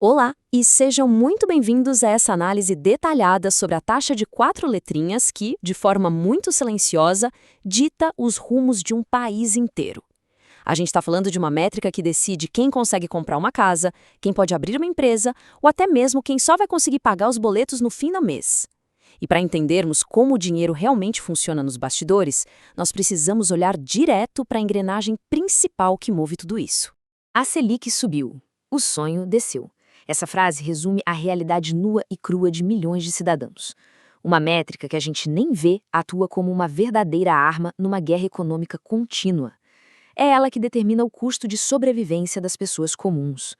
Olá, e sejam muito bem-vindos a essa análise detalhada sobre a taxa de 4 letrinhas que, de forma muito silenciosa, dita os rumos de um país inteiro. A gente está falando de uma métrica que decide quem consegue comprar uma casa, quem pode abrir uma empresa ou até mesmo quem só vai conseguir pagar os boletos no fim do mês. E para entendermos como o dinheiro realmente funciona nos bastidores, nós precisamos olhar direto para a engrenagem principal que move tudo isso. A Selic subiu. O sonho desceu. Essa frase resume a realidade nua e crua de milhões de cidadãos. Uma métrica que a gente nem vê atua como uma verdadeira arma numa guerra econômica contínua. É ela que determina o custo de sobrevivência das pessoas comuns.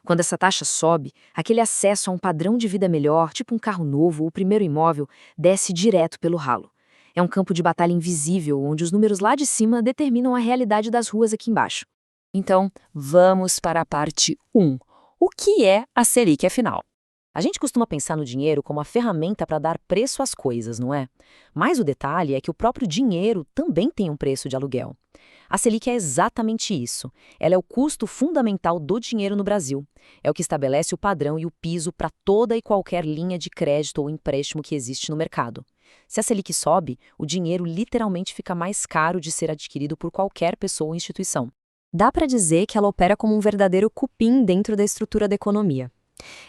Quando essa taxa sobe, aquele acesso a um padrão de vida melhor, tipo um carro novo ou o primeiro imóvel, desce direto pelo ralo. É um campo de batalha invisível, onde os números lá de cima determinam a realidade das ruas aqui embaixo. Então, vamos para a parte 1. O que é a Selic, afinal? A gente costuma pensar no dinheiro como a ferramenta para dar preço às coisas, não é? Mas o detalhe é que o próprio dinheiro também tem um preço de aluguel. A Selic é exatamente isso. Ela é o custo fundamental do dinheiro no Brasil. É o que estabelece o padrão e o piso para toda e qualquer linha de crédito ou empréstimo que existe no mercado. Se a Selic sobe, o dinheiro literalmente fica mais caro de ser adquirido por qualquer pessoa ou instituição. Dá para dizer que ela opera como um verdadeiro cupim dentro da estrutura da economia.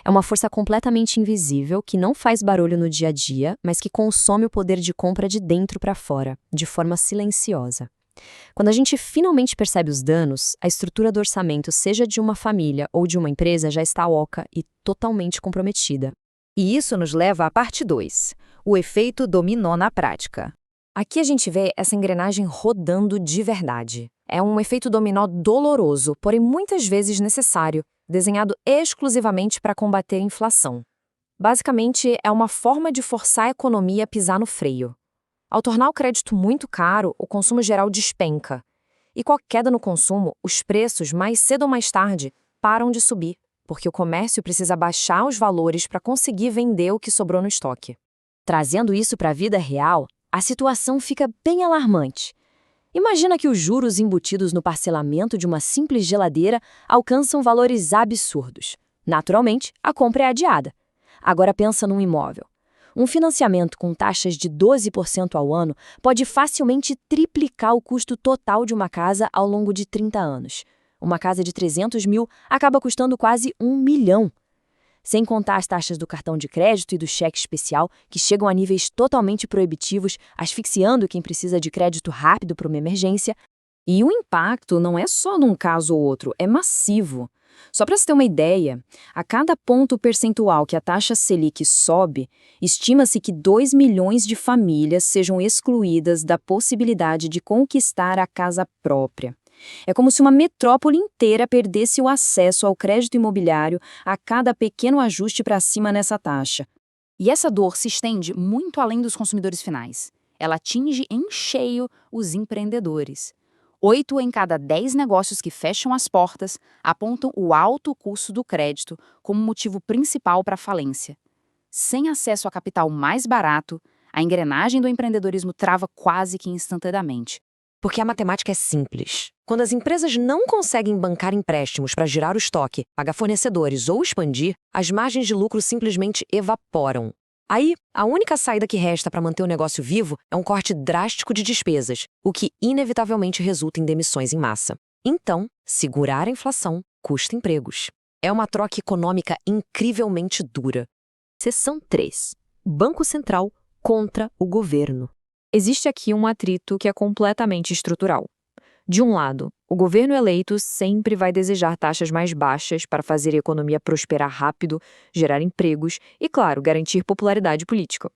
É uma força completamente invisível que não faz barulho no dia a dia, mas que consome o poder de compra de dentro para fora, de forma silenciosa. Quando a gente finalmente percebe os danos, a estrutura do orçamento, seja de uma família ou de uma empresa, já está oca e totalmente comprometida. E isso nos leva à parte 2, o efeito dominó na prática. Aqui a gente vê essa engrenagem rodando de verdade. É um efeito dominó doloroso, porém muitas vezes necessário, desenhado exclusivamente para combater a inflação. Basicamente, é uma forma de forçar a economia a pisar no freio. Ao tornar o crédito muito caro, o consumo geral despenca. E com a queda no consumo, os preços, mais cedo ou mais tarde, param de subir, porque o comércio precisa baixar os valores para conseguir vender o que sobrou no estoque. Trazendo isso para a vida real, a situação fica bem alarmante. Imagina que os juros embutidos no parcelamento de uma simples geladeira alcançam valores absurdos. Naturalmente, a compra é adiada. Agora pensa num imóvel. Um financiamento com taxas de 12% ao ano pode facilmente triplicar o custo total de uma casa ao longo de 30 anos. Uma casa de 300 mil acaba custando quase 1 milhão. Sem contar as taxas do cartão de crédito e do cheque especial, que chegam a níveis totalmente proibitivos, asfixiando quem precisa de crédito rápido para uma emergência. E o impacto não é só num caso ou outro, é massivo. Só para você ter uma ideia, a cada ponto percentual que a taxa Selic sobe, estima-se que 2 milhões de famílias sejam excluídas da possibilidade de conquistar a casa própria. É como se uma metrópole inteira perdesse o acesso ao crédito imobiliário a cada pequeno ajuste para cima nessa taxa. E essa dor se estende muito além dos consumidores finais. Ela atinge em cheio os empreendedores. 8 em cada 10 negócios que fecham as portas apontam o alto custo do crédito como motivo principal para a falência. Sem acesso a capital mais barato, a engrenagem do empreendedorismo trava quase que instantaneamente. Porque a matemática é simples. Quando as empresas não conseguem bancar empréstimos para girar o estoque, pagar fornecedores ou expandir, as margens de lucro simplesmente evaporam. Aí, a única saída que resta para manter o negócio vivo é um corte drástico de despesas, o que inevitavelmente resulta em demissões em massa. Então, segurar a inflação custa empregos. É uma troca econômica incrivelmente dura. Seção 3. Banco Central contra o governo. Existe aqui um atrito que é completamente estrutural. De um lado, o governo eleito sempre vai desejar taxas mais baixas para fazer a economia prosperar rápido, gerar empregos e, claro, garantir popularidade política.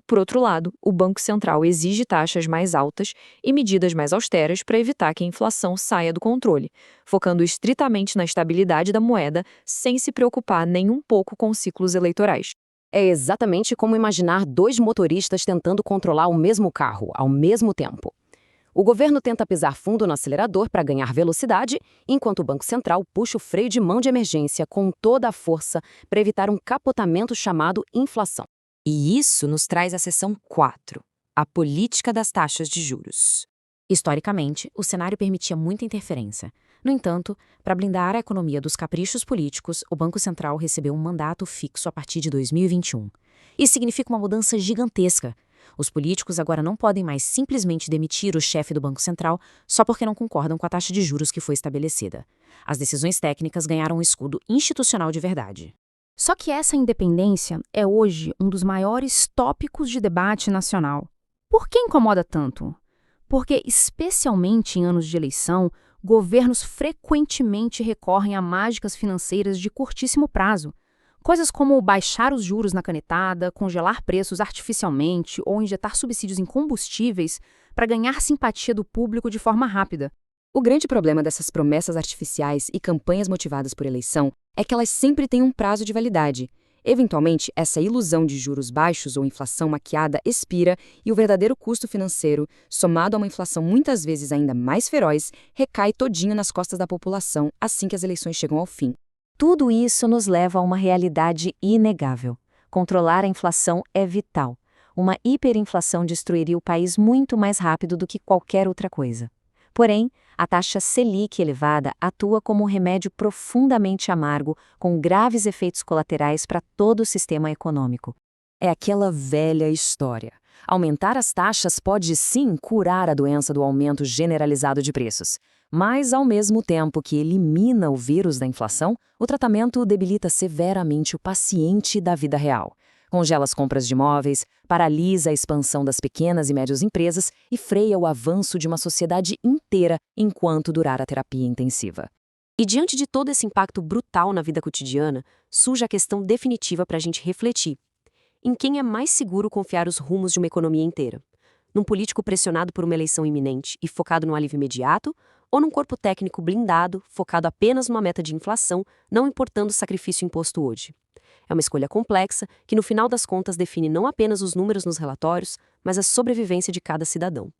Por outro lado, o Banco Central exige taxas mais altas e medidas mais austeras para evitar que a inflação saia do controle, focando estritamente na estabilidade da moeda sem se preocupar nem um pouco com ciclos eleitorais. É exatamente como imaginar dois motoristas tentando controlar o mesmo carro ao mesmo tempo. O governo tenta pisar fundo no acelerador para ganhar velocidade, enquanto o Banco Central puxa o freio de mão de emergência com toda a força para evitar um capotamento chamado inflação. E isso nos traz à seção 4, a política das taxas de juros. Historicamente, o cenário permitia muita interferência. No entanto, para blindar a economia dos caprichos políticos, o Banco Central recebeu um mandato fixo a partir de 2021. Isso significa uma mudança gigantesca. Os políticos agora não podem mais simplesmente demitir o chefe do Banco Central só porque não concordam com a taxa de juros que foi estabelecida. As decisões técnicas ganharam um escudo institucional de verdade. Só que essa independência é hoje um dos maiores tópicos de debate nacional. Por que incomoda tanto? Porque, especialmente em anos de eleição, governos frequentemente recorrem a mágicas financeiras de curtíssimo prazo. Coisas como baixar os juros na canetada, congelar preços artificialmente ou injetar subsídios em combustíveis para ganhar simpatia do público de forma rápida. O grande problema dessas promessas artificiais e campanhas motivadas por eleição é que elas sempre têm um prazo de validade. Eventualmente, essa ilusão de juros baixos ou inflação maquiada expira e o verdadeiro custo financeiro, somado a uma inflação muitas vezes ainda mais feroz, recai todinho nas costas da população assim que as eleições chegam ao fim. Tudo isso nos leva a uma realidade inegável. Controlar a inflação é vital. Uma hiperinflação destruiria o país muito mais rápido do que qualquer outra coisa. Porém, a taxa Selic elevada atua como um remédio profundamente amargo, com graves efeitos colaterais para todo o sistema econômico. É aquela velha história. Aumentar as taxas pode sim curar a doença do aumento generalizado de preços. Mas, ao mesmo tempo que elimina o vírus da inflação, o tratamento debilita severamente o paciente da vida real. Congela as compras de imóveis, paralisa a expansão das pequenas e médias empresas e freia o avanço de uma sociedade inteira enquanto durar a terapia intensiva. E diante de todo esse impacto brutal na vida cotidiana, surge a questão definitiva para a gente refletir. Em quem é mais seguro confiar os rumos de uma economia inteira? Num político pressionado por uma eleição iminente e focado no alívio imediato? Ou num corpo técnico blindado, focado apenas numa meta de inflação, não importando o sacrifício imposto hoje? É uma escolha complexa que, no final das contas, define não apenas os números nos relatórios, mas a sobrevivência de cada cidadão.